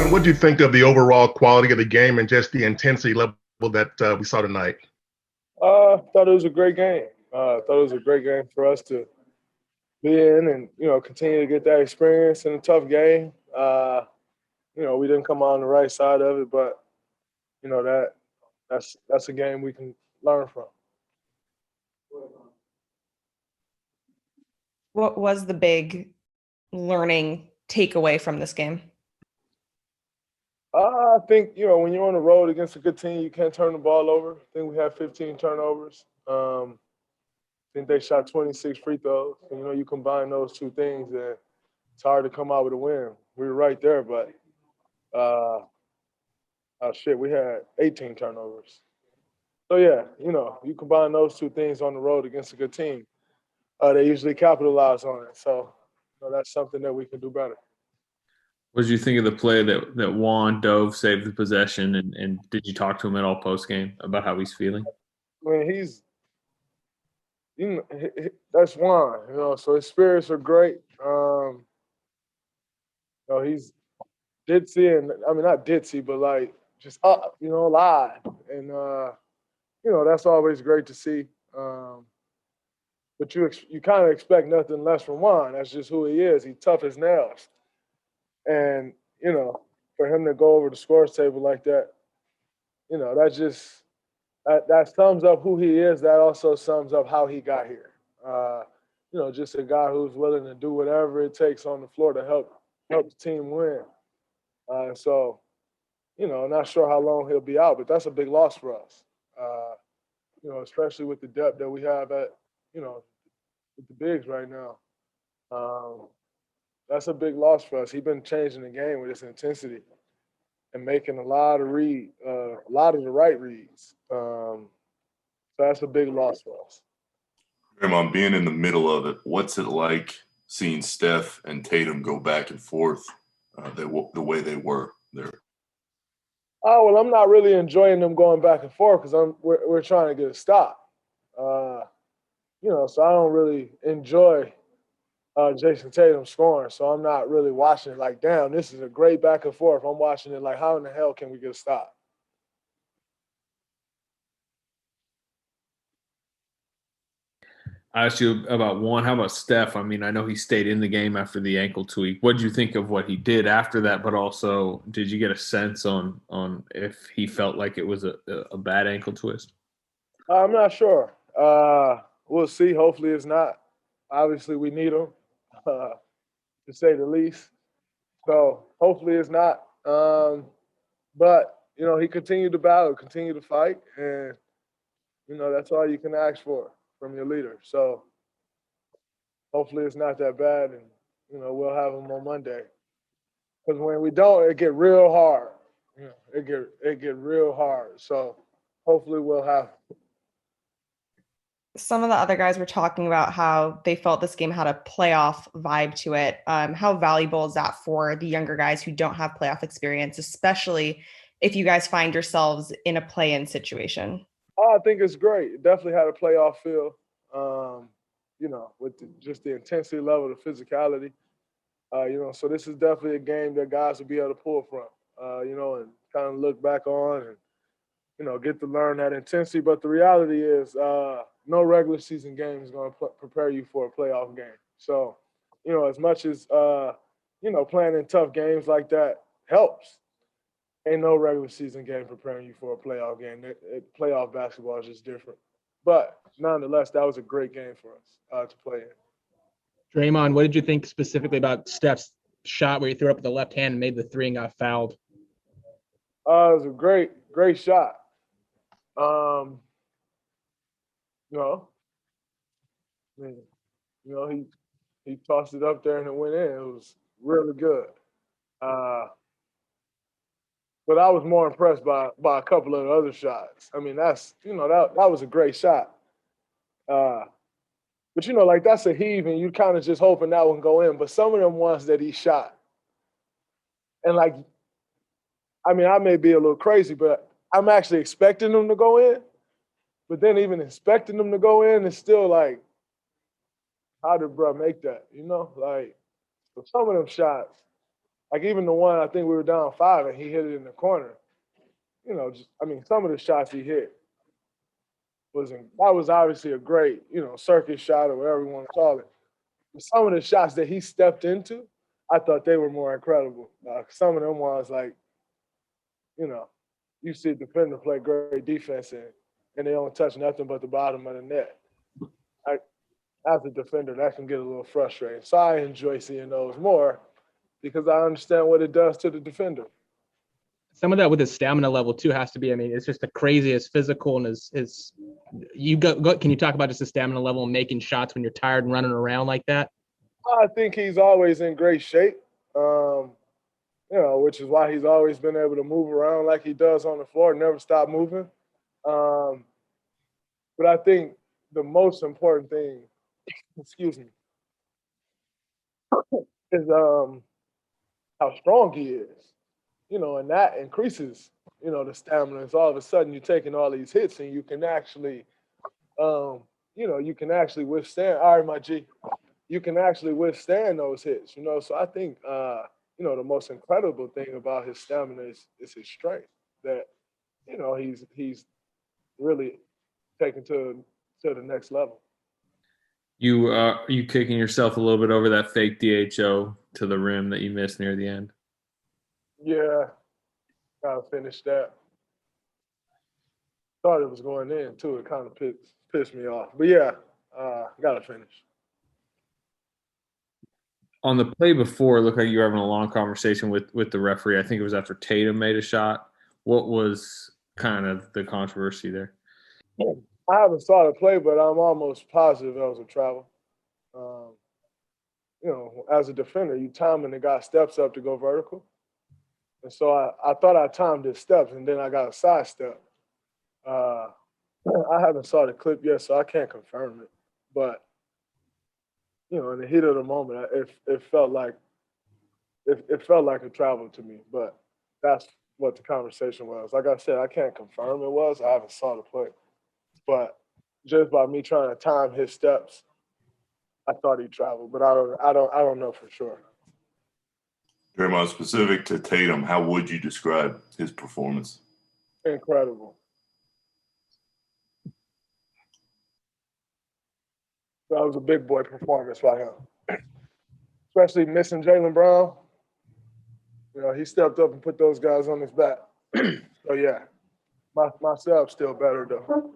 Draymond, what do you think of the overall quality of the game and just the intensity level that we saw tonight? Thought it was a great game. Thought it was a great game for us to be in and, continue to get that experience in a tough game. We didn't come on the right side of it, but, that's a game we can learn from. What was the big learning takeaway from this game? I think, when you're on the road against a good team, you can't turn the ball over. I think we had 15 turnovers. I think they shot 26 free throws. And, you combine those two things, and it's hard to come out with a win. We were right there, but we had 18 turnovers. So, yeah, you combine those two things on the road against a good team, they usually capitalize on it. So, that's something that we can do better. What did you think of the play that Juan dove, saved the possession, and did you talk to him at all post-game about how he's feeling? I mean, that's Juan, so his spirits are great. He's ditzy, and I mean, not ditzy, but like just up, live. And, that's always great to see. But you kind of expect nothing less from Juan. That's just who he is. He's tough as nails. And, for him to go over the scores table like that, that sums up who he is. That also sums up how he got here. Just a guy who's willing to do whatever it takes on the floor to help the team win. So, not sure how long he'll be out, but that's a big loss for us. Especially with the depth that we have at, with the bigs right now. That's a big loss for us. He's been changing the game with his intensity and making a lot of the right reads. So that's a big loss for us. Draymond, being in the middle of it, what's it like seeing Steph and Tatum go back and forth the way they were there? Oh, well, I'm not really enjoying them going back and forth because we're trying to get a stop. So I don't really enjoy Jayson Tatum scoring. So I'm not really watching it like, damn, this is a great back and forth. I'm watching it like, how in the hell can we get a stop? I asked you about Juan. How about Steph? I mean, I know he stayed in the game after the ankle tweak. What did you think of what he did after that? But also, did you get a sense on if he felt like it was a bad ankle twist? I'm not sure. We'll see. Hopefully it's not. Obviously, we need him, to say the least. So hopefully it's not. But, he continued to battle, continued to fight. And, that's all you can ask for from your leader. So hopefully it's not that bad. And, we'll have him on Monday. Because when we don't, it get real hard. It get real hard. So hopefully we'll have him. Some of the other guys were talking about how they felt this game had a playoff vibe to it. How valuable is that for the younger guys who don't have playoff experience, especially if you guys find yourselves in a play-in situation? I think it's great. It definitely had a playoff feel, with just the intensity level, the physicality. So this is definitely a game that guys will be able to pull from, and kind of look back on and, get to learn that intensity. But the reality is no regular season game is going to prepare you for a playoff game. So, as much as, playing in tough games like that helps, ain't no regular season game preparing you for a playoff game. Playoff basketball is just different. But nonetheless, that was a great game for us to play in. Draymond, what did you think specifically about Steph's shot where he threw up with the left hand and made the three and got fouled? It was a great shot. He tossed it up there and it went in. It was really good. But I was more impressed by a couple of the other shots. I mean, that was a great shot. But that's a heave, and you kind of just hoping that one go in. But some of them ones that he shot, and I may be a little crazy, but I'm actually expecting them to go in. But then even expecting them to go in, it's still like, how did bro make that? So some of them shots, Like even the one, I think we were down 5 and he hit it in the corner. You know, some of the shots he hit that was obviously a great, circus shot or whatever you want to call it. But some of the shots that he stepped into, I thought they were more incredible. Some of them was like, you see a defender play great defense and they don't touch nothing but the bottom of the net. As a defender, that can get a little frustrating. So I enjoy seeing those more because I understand what it does to the defender. Some of that with his stamina level too has to be. I mean, it's just the craziest physical and his. Can you talk about just the stamina level and making shots when you're tired and running around like that? I think he's always in great shape. Which is why he's always been able to move around like he does on the floor, never stop moving. But I think the most important thing, excuse me, is how strong he is. And that increases, the stamina. So all of a sudden you're taking all these hits and you can actually, you can actually withstand. All right, my G, you can actually withstand those hits. So I think, the most incredible thing about his stamina is his strength. That, he's really taken to the next level. You kicking yourself a little bit over that fake DHO to the rim that you missed near the end? Yeah, gotta finish that. Thought it was going in too. It kind of pissed me off. But yeah, gotta finish. On the play before, it looked like you were having a long conversation with the referee. I think it was after Tatum made a shot. What was kind of the controversy there? I haven't saw the play, but I'm almost positive that was a travel. As a defender, you timing the guy steps up to go vertical. And so I thought I timed his steps, and then I got a side step. I haven't saw the clip yet, so I can't confirm it. But, in the heat of the moment, it felt like a travel to me. But that's what the conversation was. Like I said, I can't confirm it was. I haven't saw the play. But just by me trying to time his steps, I thought he traveled. But I don't know for sure. Draymond, specific to Tatum, how would you describe his performance? Incredible. That was a big boy performance by him. Especially missing Jaylen Brown. He stepped up and put those guys on his back. So, yeah, my Celtics still better, though.